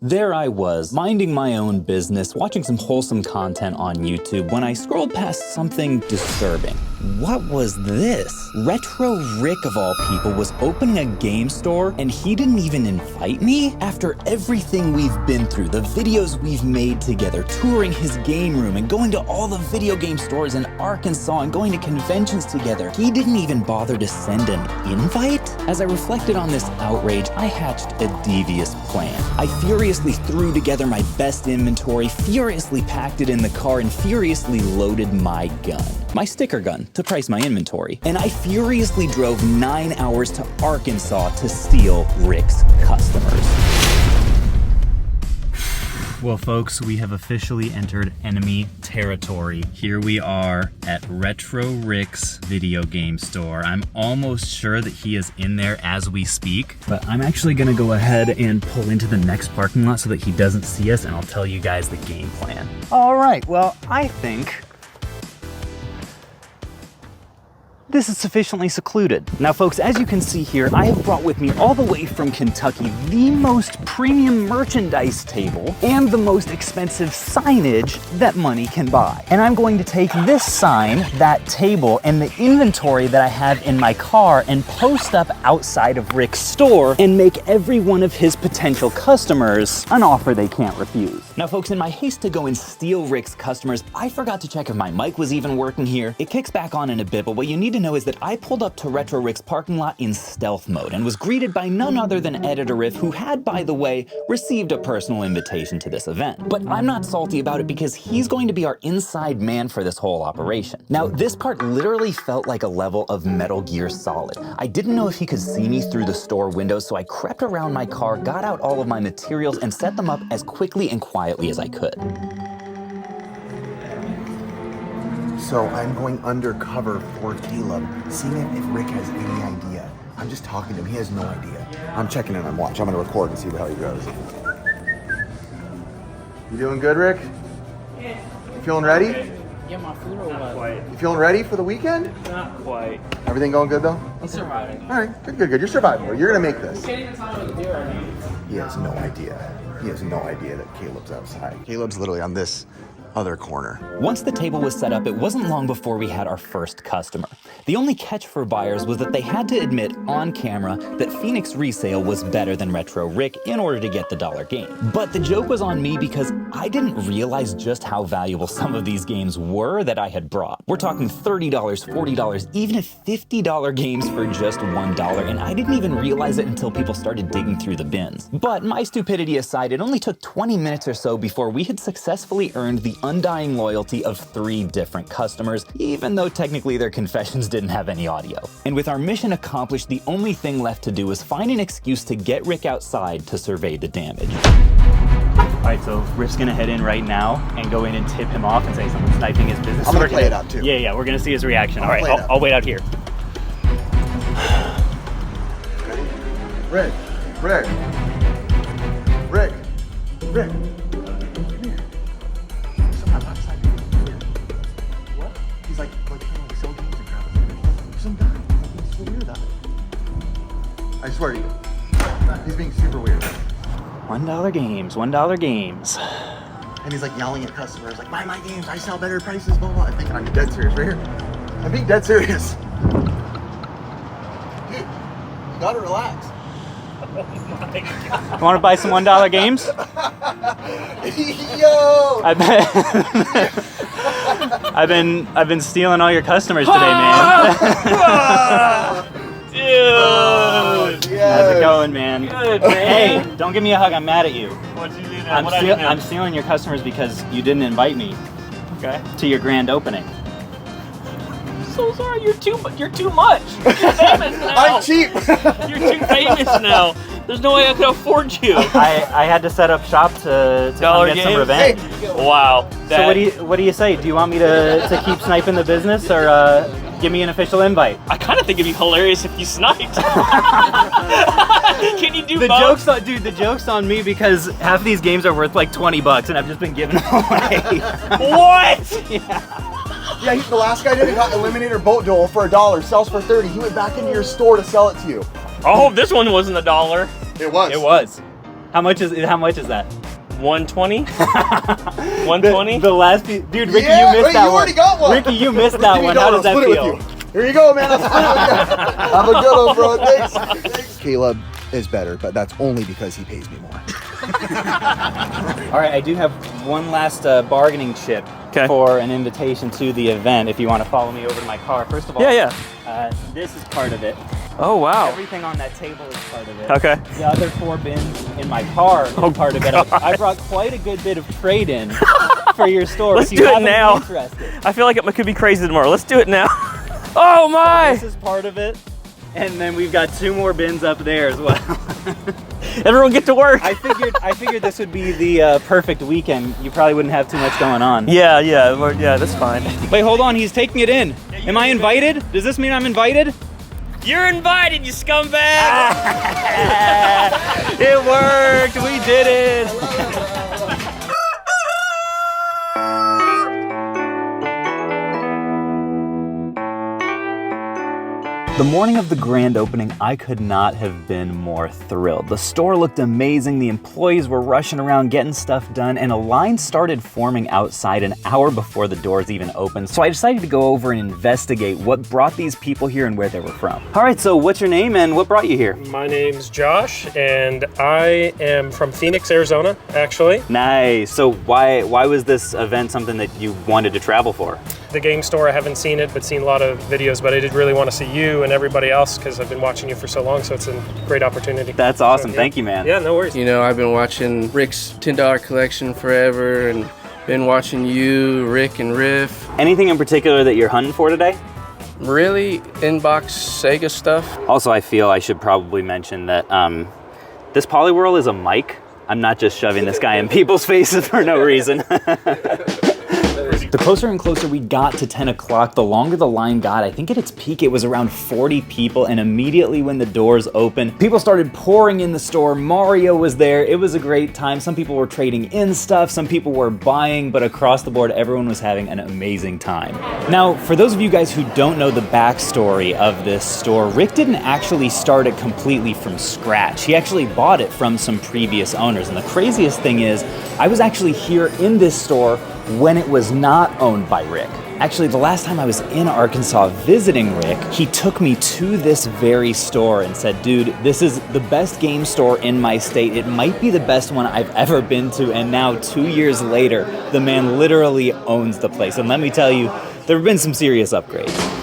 There I was, minding my own business, watching some wholesome content on YouTube when I scrolled past something disturbing. What was this? Retro Rick, of all people, was opening a game store and he didn't even invite me? After everything we've been through, the videos we've made together, touring his game room and going to all the video game stores in Arkansas and going to conventions together, he didn't even bother to send an invite? As I reflected on this outrage, I hatched a devious plan. I furiously threw together my best inventory, furiously packed it in the car, and furiously loaded my gun. My sticker gun, to price my inventory. And I furiously drove 9 hours to Arkansas to steal Rick's customers. Well, folks, we have officially entered enemy territory. Here we are at Retro Rick's video game store. I'm almost sure that he is in there as we speak, but I'm actually gonna go ahead and pull into the next parking lot so that he doesn't see us, and I'll tell you guys the game plan. All right, well, I think this is sufficiently secluded. Now folks, as you can see here, I have brought with me all the way from Kentucky the most premium merchandise table and the most expensive signage that money can buy. And I'm going to take this sign, that table, and the inventory that I have in my car and post up outside of Rick's store and make every one of his potential customers an offer they can't refuse. Now folks, in my haste to go and steal Rick's customers, I forgot to check if my mic was even working here. It kicks back on in a bit, but what you need to know is that I pulled up to Retro Rick's parking lot in stealth mode and was greeted by none other than Editor Riff, who had, by the way, received a personal invitation to this event. But I'm not salty about it because he's going to be our inside man for this whole operation. Now, this part literally felt like a level of Metal Gear Solid. I didn't know if he could see me through the store window, so I crept around my car, got out all of my materials, and set them up as quickly and quietly as I could. So I'm going undercover for Caleb, seeing if Rick has any idea. I'm just talking to him, he has no idea. I'm checking in on watch, I'm gonna record and see how he goes. You doing good, Rick? Yeah. You feeling ready? Get my food or what? Quite. You feeling ready for the weekend? Not quite. Everything going good though? I'm surviving. All right, good. You're surviving, bro. You're gonna make this. Can't even tell me what to do right now. He has no idea. He has no idea that Caleb's outside. Caleb's literally on this other corner. Once the table was set up, it wasn't long before we had our first customer. The only catch for buyers was that they had to admit on camera that Phoenix Resale was better than Retro Rick in order to get the dollar game. But the joke was on me because I didn't realize just how valuable some of these games were that I had brought. We're talking $30, $40, even $50 games for just $1, and I didn't even realize it until people started digging through the bins. But my stupidity aside, it only took 20 minutes or so before we had successfully earned the undying loyalty of 3 different customers, even though technically their confessions didn't have any audio. And with our mission accomplished, the only thing left to do was find an excuse to get Rick outside to survey the damage. All right, so Rick's gonna head in right now and go in and tip him off and say someone's sniping his business. I'm gonna play it out too. Yeah, we're gonna see his reaction. All right, play it out. I'll wait out here. Rick. I'm outside. What? He's like so games and crap. Some guy. He's so weird about it. I swear to you. He's being super weird. $1 games, $1 games. And he's like yelling at customers, like, buy my games, I sell better prices, blah, blah. I think I'm dead serious right here. I'm being dead serious. Dude, you gotta relax. Oh my God. You wanna buy some $1 games? Yo! I've been stealing all your customers today, man. Dude. Yes. How's it going, man? Good, man. Hey, don't give me a hug. I'm mad at you. What'd you do now? I'm stealing your customers because you didn't invite me. Okay. To your grand opening. So sorry, you're too much. You're famous now. I'm cheap! You're too famous now. There's no way I could afford you. I had to set up shop to Dollar come get some games? revenge. Wow. So what do you say? Do you want me to keep sniping the business or give me an official invite? I kind of think it'd be hilarious if you sniped. Can you do The both? the joke's on me because half these games are worth like $20 and I've just been giving them away. What? Yeah, the last guy did it, got Eliminator Boat Duel for $1, sells for $30. He went back into your store to sell it to you. Oh, this one wasn't $1. It was. It was. How much is that? 120? 120? The last piece. Dude, Ricky, Yeah, you missed wait, that you one. already got one. Ricky, you missed that one. How does that feel? Here you go, man. I'll split it with you. Have a good one, bro. Thanks. Caleb is better, but that's only because he pays me more. All right, I do have one last bargaining chip for an invitation to the event. If you want to follow me over to my car, first of all, this is part of it. Oh wow! Everything on that table is part of it. Okay. The other 4 bins in my car is part of it. I brought quite a good bit of trade-in for your store. Let's if do you it now. Interested. I feel like it could be crazy tomorrow. Let's do it now. Oh my! So this is part of it, and then we've got 2 more bins up there as well. Everyone get to work. I figured this would be the perfect weekend. You probably wouldn't have too much going on. Yeah, that's fine. Wait, hold on. He's taking it in. Am I invited? Does this mean I'm invited? You're invited, you scumbag! It worked. We did it. The morning of the grand opening, I could not have been more thrilled. The store looked amazing, the employees were rushing around getting stuff done, and a line started forming outside an hour before the doors even opened. So I decided to go over and investigate what brought these people here and where they were from. All right, so what's your name and what brought you here? My name's Josh, and I am from Phoenix, Arizona, actually. Nice. So why was this event something that you wanted to travel for? The game store, I haven't seen it, but seen a lot of videos, but I did really want to see you and everybody else because I've been watching you for so long, so it's a great opportunity. That's awesome. So, Thank you, man. Yeah, no worries. You know, I've been watching Rick's $10 collection forever and been watching you, Rick, and Riff. Anything in particular that you're hunting for today? Really inbox Sega stuff. Also, I feel I should probably mention that this Polywhirl is a mic. I'm not just shoving this guy in people's faces for no reason. The closer and closer we got to 10 o'clock, the longer the line got. I think at its peak, it was around 40 people, and immediately when the doors opened, people started pouring in the store. Mario was there. It was a great time. Some people were trading in stuff, some people were buying, but across the board, everyone was having an amazing time. Now, for those of you guys who don't know the backstory of this store, Rick didn't actually start it completely from scratch. He actually bought it from some previous owners, and the craziest thing is, I was actually here in this store when it was not owned by Rick. Actually, the last time I was in Arkansas visiting Rick, he took me to this very store and said, dude, this is the best game store in my state. It might be the best one I've ever been to. And now 2 years later, the man literally owns the place. And let me tell you, there have been some serious upgrades.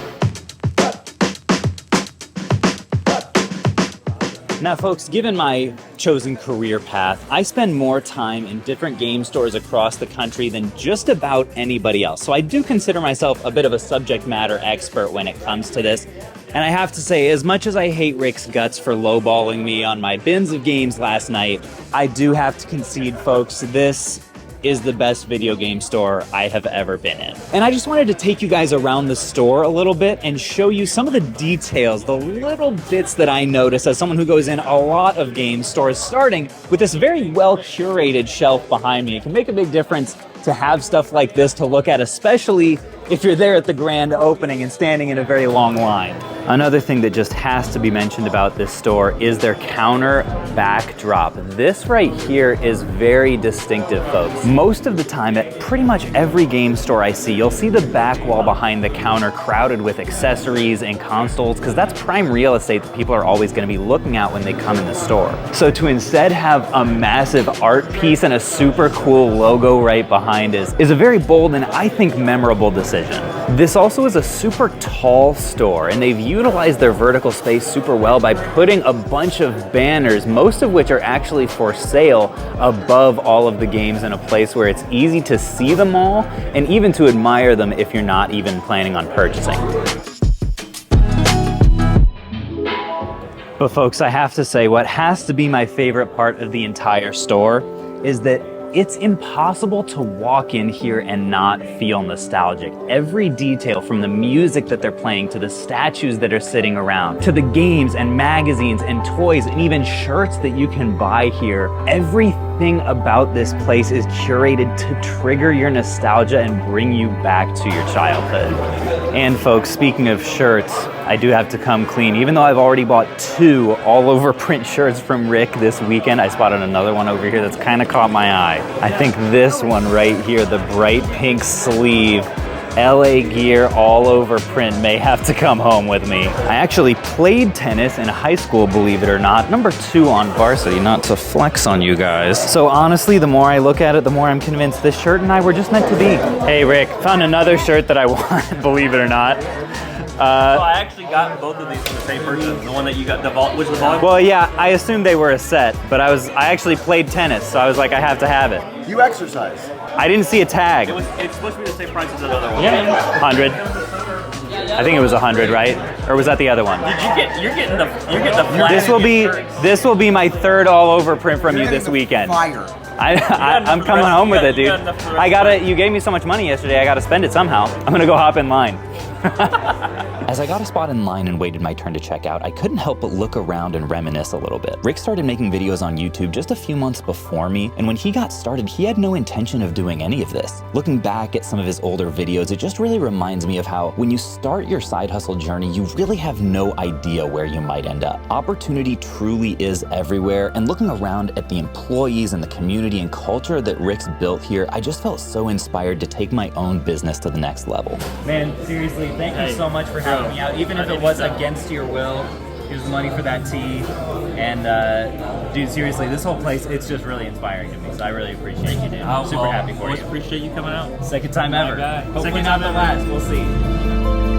Now folks, given my chosen career path, I spend more time in different game stores across the country than just about anybody else. So I do consider myself a bit of a subject matter expert when it comes to this. And I have to say, as much as I hate Rick's guts for lowballing me on my bins of games last night, I do have to concede, folks, this is the best video game store I have ever been in. And I just wanted to take you guys around the store a little bit and show you some of the details, the little bits that I notice as someone who goes in a lot of game stores, starting with this very well curated shelf behind me. It can make a big difference to have stuff like this to look at, especially if you're there at the grand opening and standing in a very long line. Another thing that just has to be mentioned about this store is their counter backdrop. This right here is very distinctive, folks. Most of the time at pretty much every game store I see, you'll see the back wall behind the counter crowded with accessories and consoles, because that's prime real estate that people are always going to be looking at when they come in the store. So to instead have a massive art piece and a super cool logo right behind is a very bold and I think memorable decision. This also is a super tall store, and they've utilized their vertical space super well by putting a bunch of banners, most of which are actually for sale, above all of the games in a place where it's easy to see them all and even to admire them if you're not even planning on purchasing. But folks, I have to say, what has to be my favorite part of the entire store is that it's impossible to walk in here and not feel nostalgic. Every detail, from the music that they're playing to the statues that are sitting around, to the games and magazines and toys and even shirts that you can buy here, everything about this place is curated to trigger your nostalgia and bring you back to your childhood. And folks, speaking of shirts, I do have to come clean. Even though I've already bought 2 all over print shirts from Rick this weekend, I spotted another one over here that's kind of caught my eye. I think this one right here, the bright pink sleeve, LA Gear all over print, may have to come home with me. I actually played tennis in high school, believe it or not. Number 2 on varsity, not to flex on you guys. So honestly, the more I look at it, the more I'm convinced this shirt and I were just meant to be. Hey Rick, found another shirt that I want, believe it or not. So I actually got both of these from the same person. The one that you got, which was the volleyball? Well, yeah, I assumed they were a set, but I actually played tennis, so I was like, I have to have it. You exercise. I didn't see a tag. It's supposed to be the same price as another one. Yeah, 100. I think it was 100, right? Or was that the other one? You're getting the flag. This will be my 3rd all over print from you this weekend. Fire. I'm coming home with it, dude. You gave me so much money yesterday, I gotta spend it somehow. I'm gonna go hop in line. As I got a spot in line and waited my turn to check out, I couldn't help but look around and reminisce a little bit. Rick started making videos on YouTube just a few months before me, and when he got started, he had no intention of doing any of this. Looking back at some of his older videos, it just really reminds me of how when you start your side hustle journey, you really have no idea where you might end up. Opportunity truly is everywhere, and looking around at the employees and the community and culture that Rick's built here, I just felt so inspired to take my own business to the next level. Man, seriously, thank you so much for having me out. Even if it was against your will, here's the money for that tea. And dude, seriously, this whole place, it's just really inspiring to me. So I really appreciate you, dude. I'm super happy for you. Appreciate you coming out. Second time ever. guy. Hopefully Second not time the ever. last. We'll see.